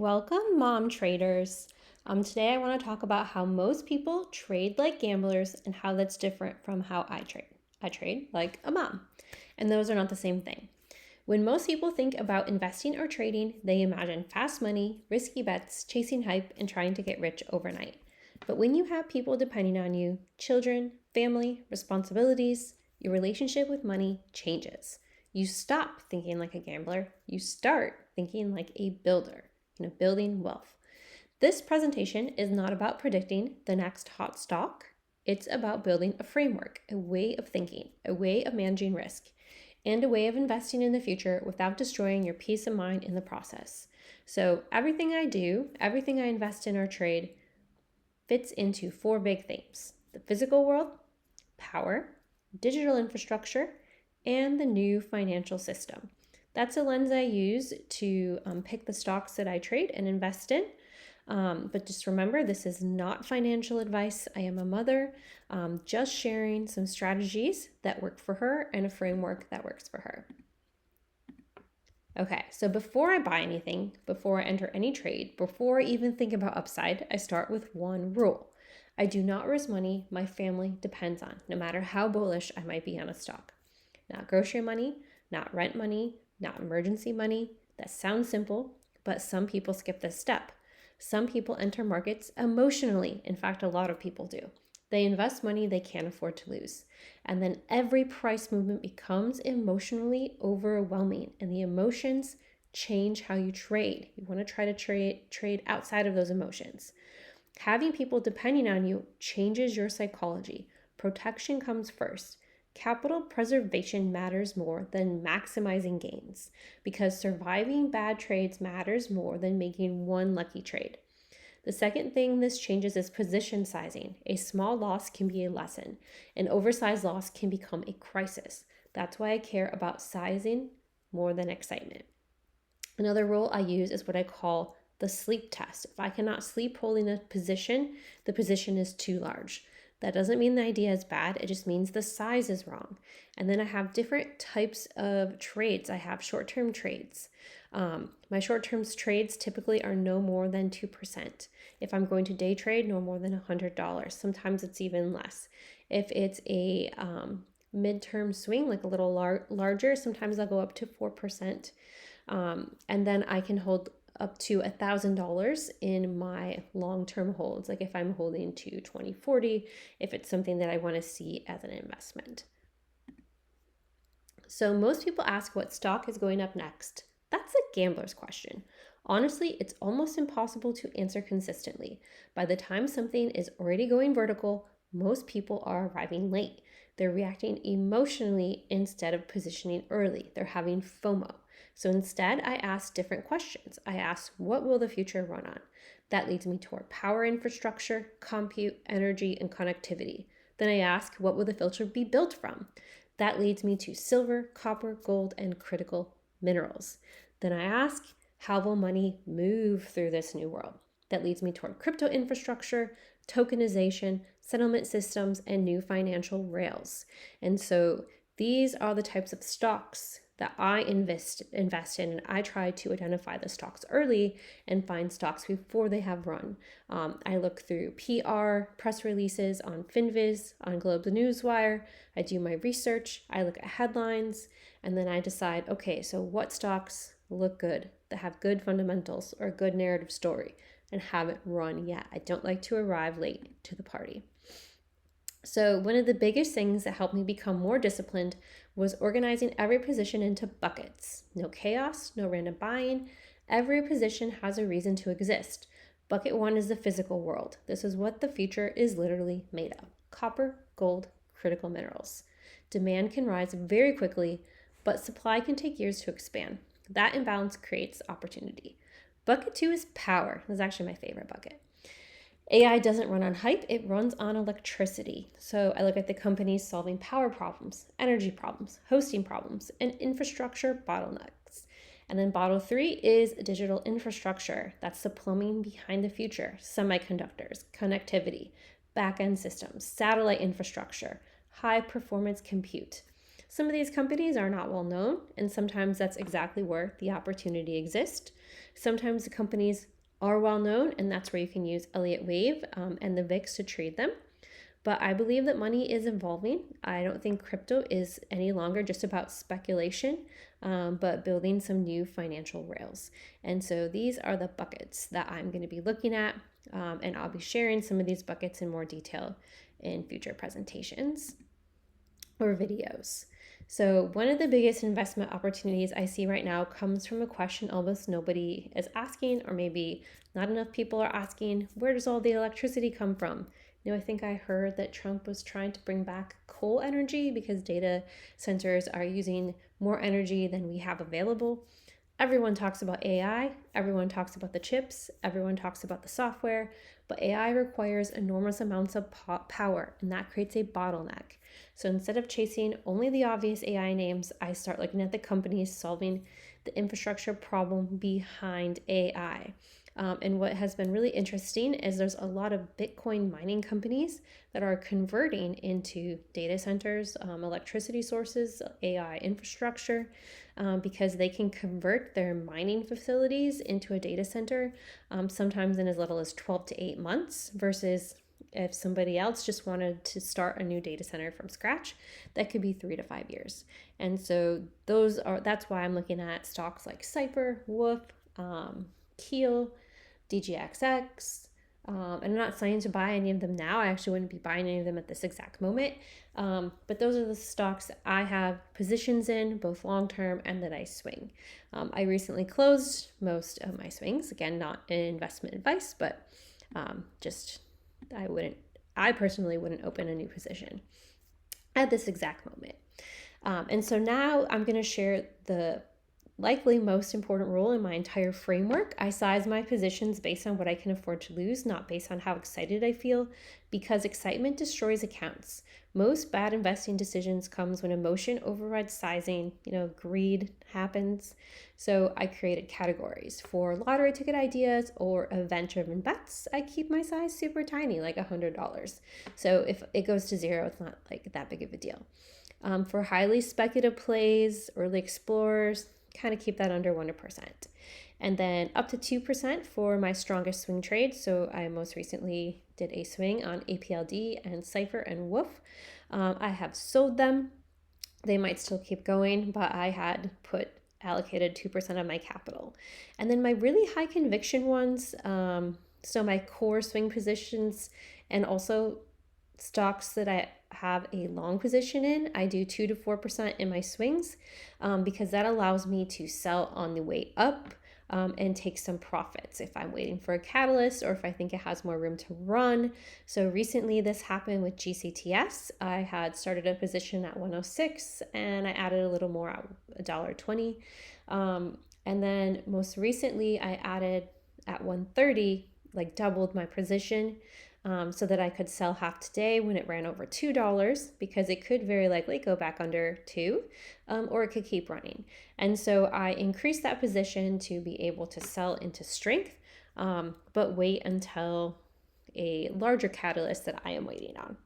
Welcome, mom traders. Today I want to talk about how most people trade like gamblers and how that's different from how I trade. I trade like a mom, and those are not the same thing. When most people think about investing or trading, they imagine fast money, risky bets, chasing hype, and trying to get rich overnight. But when you have people depending on you, children, family, responsibilities, your relationship with money changes. You stop thinking like a gambler, you start thinking like a builder, building wealth. This presentation is not about predicting the next hot stock. It's about building a framework, a way of thinking, a way of managing risk, and a way of investing in the future without destroying your peace of mind in the process. So everything I do, everything I invest in or trade fits into four big themes: the physical world, power, digital infrastructure, and the new financial system. That's a lens I use to pick the stocks that I trade and invest in. But just remember, this is not financial advice. I am a mother, just sharing some strategies that work for her and a framework that works for her. Okay, so before I buy anything, before I enter any trade, before I even think about upside, I start with one rule. I do not risk money my family depends on, no matter how bullish I might be on a stock. Not grocery money, not rent money, not emergency money. That sounds simple, but some people skip this step. Some people enter markets emotionally. In fact, a lot of people do. They invest money they can't afford to lose. And then every price movement becomes emotionally overwhelming, and the emotions change how you trade. You want to try to trade outside of those emotions. Having people depending on you changes your psychology. Protection comes first. Capital preservation matters more than maximizing gains because surviving bad trades matters more than making one lucky trade. The second thing this changes is position sizing. A small loss can be a lesson. An oversized loss can become a crisis. That's why I care about sizing more than excitement. Another rule I use is what I call the sleep test. If I cannot sleep holding a position, the position is too large. That doesn't mean the idea is bad. It just means the size is wrong. And then I have different types of trades. I have short-term trades. My short-term trades typically are no more than 2%. If I'm going to day trade, no more than $100. Sometimes it's even less. If it's a midterm swing, like a little larger, sometimes I'll go up to 4%. And then I can hold up to $1,000 in my long-term holds, like if I'm holding to 2040, if it's something that I want to see as an investment. So most people ask what stock is going up next. That's a gambler's question. Honestly, it's almost impossible to answer consistently. By the time something is already going vertical, most people are arriving late. They're reacting emotionally instead of positioning early. They're having FOMO. So instead, I ask different questions. I ask, what will the future run on? That leads me toward power infrastructure, compute, energy, and connectivity. Then I ask, what will the future be built from? That leads me to silver, copper, gold, and critical minerals. Then I ask, how will money move through this new world? That leads me toward crypto infrastructure, tokenization, settlement systems, and new financial rails. And so these are the types of stocks that I invest in, and I try to identify the stocks early and find stocks before they have run. I look through PR, press releases on FinViz, on Globe the Newswire. I do my research, I look at headlines, and then I decide, okay, so what stocks look good, that have good fundamentals or a good narrative story and haven't run yet. I don't like to arrive late to the party. So one of the biggest things that helped me become more disciplined was organizing every position into buckets. No chaos, no random buying. Every position has a reason to exist. Bucket 1 is the physical world. This is what the future is literally made of: copper, gold, critical minerals. Demand can rise very quickly, but supply can take years to expand. That imbalance creates opportunity. Bucket 2 is power. This is actually my favorite bucket. AI doesn't run on hype, it runs on electricity. So I look at the companies solving power problems, energy problems, hosting problems, and infrastructure bottlenecks. And then bottle 3 is digital infrastructure. That's the plumbing behind the future: semiconductors, connectivity, back-end systems, satellite infrastructure, high performance compute. Some of these companies are not well known, and sometimes that's exactly where the opportunity exists. Sometimes the companies are well known, and that's where you can use Elliott Wave and the VIX to trade them. But I believe that money is evolving. I don't think crypto is any longer just about speculation, but building some new financial rails. And so these are the buckets that I'm going to be looking at, and I'll be sharing some of these buckets in more detail in future presentations or videos. So, one of the biggest investment opportunities I see right now comes from a question almost nobody is asking, or maybe not enough people are asking: where does all the electricity come from? I think I heard that Trump was trying to bring back coal energy because data centers are using more energy than we have available. Everyone talks about AI, everyone talks about the chips, everyone talks about the software, but AI requires enormous amounts of power, and that creates a bottleneck. So instead of chasing only the obvious AI names, I start looking at the companies solving the infrastructure problem behind AI. And what has been really interesting is there's a lot of Bitcoin mining companies that are converting into data centers, electricity sources, AI infrastructure, because they can convert their mining facilities into a data center, sometimes in as little as 12 to 8 months, versus if somebody else just wanted to start a new data center from scratch, that could be 3 to 5 years. And so that's why I'm looking at stocks like Cipher, Woof, Keel, DGXX. And I'm not saying to buy any of them now. I actually wouldn't be buying any of them at this exact moment. But those are the stocks I have positions in, both long term and that I swing. I recently closed most of my swings. Again, not investment advice, but just I personally wouldn't open a new position at this exact moment. And so now I'm going to share the likely most important rule in my entire framework. I size my positions based on what I can afford to lose, not based on how excited I feel, because excitement destroys accounts. Most bad investing decisions comes when emotion overrides sizing, greed happens. So I created categories. For lottery ticket ideas or event-driven bets, I keep my size super tiny, like $100. So if it goes to zero, it's not like that big of a deal. For highly speculative plays, early explorers, kind of keep that under 1%. And then up to 2% for my strongest swing trades. So I most recently did a swing on APLD and Cipher and Woof. I have sold them. They might still keep going, but I had allocated 2% of my capital. And then my really high conviction ones, so my core swing positions and also stocks that I have a long position in, I do 2 to 4% in my swings, because that allows me to sell on the way up, and take some profits if I'm waiting for a catalyst or if I think it has more room to run. So recently this happened with GCTS. I had started a position at 106 and I added a little more at $1.20. And then most recently I added at 130, like doubled my position, so that I could sell half today when it ran over $2, because it could very likely go back under 2, or it could keep running. And so I increased that position to be able to sell into strength, but wait until a larger catalyst that I am waiting on.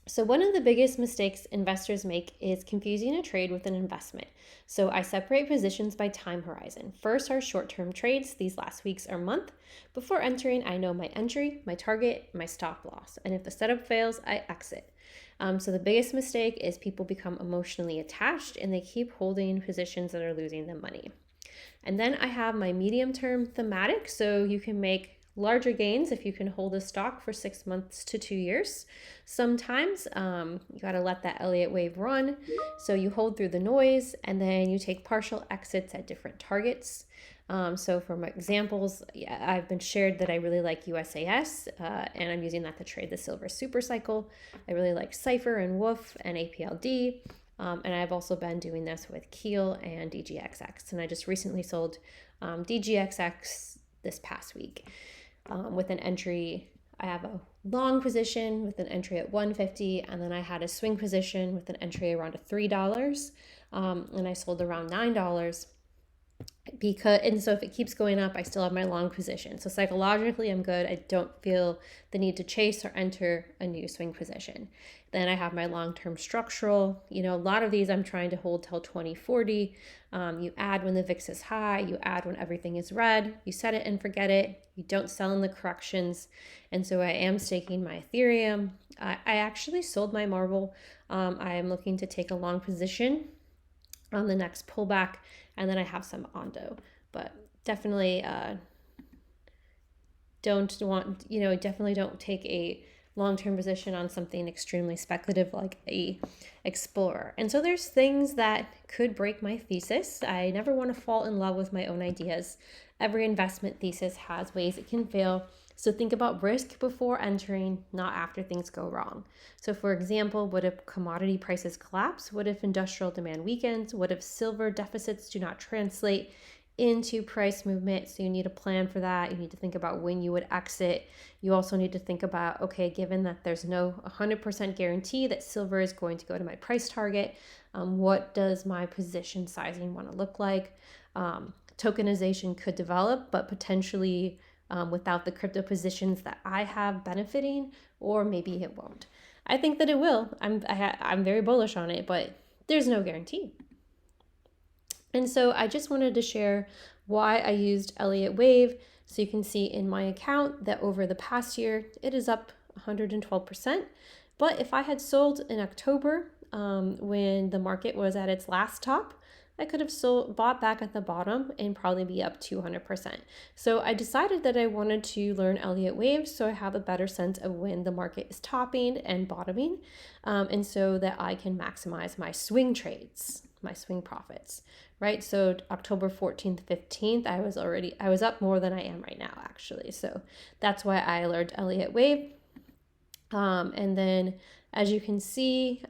So one of the biggest mistakes investors make is confusing a trade with an investment. So I separate positions by time horizon. First are short-term trades, these last weeks or month. Before entering, I know my entry, my target, my stop loss. And if the setup fails, I exit. So the biggest mistake is people become emotionally attached and they keep holding positions that are losing them money. And then I have my medium-term thematic, so you can make larger gains if you can hold a stock for 6 months to 2 years. Sometimes you got to let that Elliott wave run. So you hold through the noise and then you take partial exits at different targets. So for my examples, I've been shared that I really like USAS, and I'm using that to trade the silver super cycle. I really like Cipher and Woof and APLD. And I've also been doing this with Keel and DGXX. And I just recently sold DGXX this past week, with an entry. I have a long position with an entry at 150, and then I had a swing position with an entry around $3, and I sold around $9. So if it keeps going up, I still have my long position. So psychologically, I'm good. I don't feel the need to chase or enter a new swing position. Then I have my long-term structural. A lot of these I'm trying to hold till 2040. You add when the VIX is high, you add when everything is red, you set it and forget it. You don't sell in the corrections. And so I am staking my Ethereum. I actually sold my Marvel. I am looking to take a long position on the next pullback, and then I have some Ondo, but definitely definitely don't take a long-term position on something extremely speculative like a Explorer. And so there's things that could break my thesis. I never want to fall in love with my own ideas. Every investment thesis has ways it can fail. So think about risk before entering, not after things go wrong. So for example, what if commodity prices collapse? What if industrial demand weakens? What if silver deficits do not translate into price movement? So you need a plan for that. You need to think about when you would exit. You also need to think about, okay, given that there's no 100% guarantee that silver is going to go to my price target, what does my position sizing want to look like? Tokenization could develop, but potentially without the crypto positions that I have benefiting, or maybe it won't. I think that it will. I'm very bullish on it, but there's no guarantee. And so I just wanted to share why I used Elliott Wave. So you can see in my account that over the past year, it is up 112%. But if I had sold in October, when the market was at its last top, I could have bought back at the bottom and probably be up 200%. So I decided that I wanted to learn Elliott Wave so I have a better sense of when the market is topping and bottoming, and so that I can maximize my swing trades, my swing profits, right? So October 14th, 15th, I was up more than I am right now, actually. So that's why I learned Elliott Wave. And then as you can see,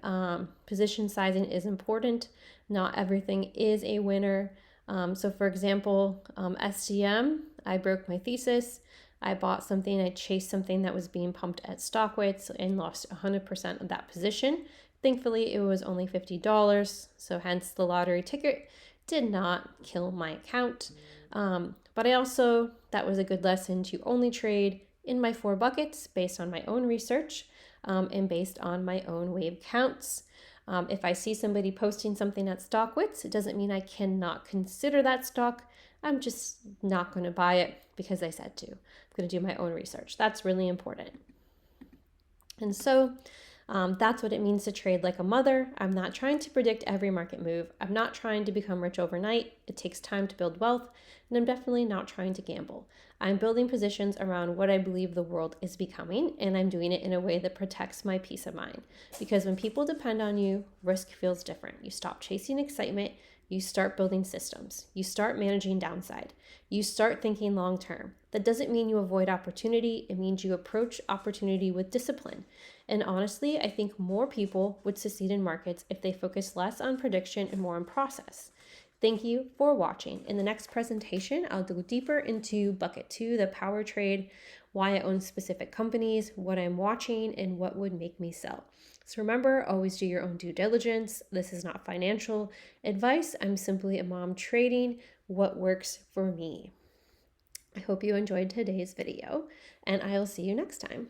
position sizing is important. Not everything is a winner. So for example, SDM, I broke my thesis. I bought something, I chased something that was being pumped at Stockwits and lost 100% of that position. Thankfully, it was only $50, so hence the lottery ticket did not kill my account. But that was a good lesson to only trade in my 4 buckets based on my own research and based on my own wave counts. If I see somebody posting something at Stockwits, it doesn't mean I cannot consider that stock. I'm just not going to buy it because I said to. I'm going to do my own research. That's really important. And so that's what it means to trade like a mother. I'm not trying to predict every market move. I'm not trying to become rich overnight. It takes time to build wealth, and I'm definitely not trying to gamble. I'm building positions around what I believe the world is becoming, and I'm doing it in a way that protects my peace of mind. Because when people depend on you, risk feels different. You stop chasing excitement. You start building systems. You start managing downside. You start thinking long term. That doesn't mean you avoid opportunity. It means you approach opportunity with discipline. And honestly, I think more people would succeed in markets if they focus less on prediction and more on process. Thank you for watching. In the next presentation, I'll go deeper into bucket 2, the power trade, why I own specific companies, what I'm watching, and what would make me sell. So remember, always do your own due diligence. This is not financial advice. I'm simply a mom trading what works for me. I hope you enjoyed today's video, and I'll see you next time.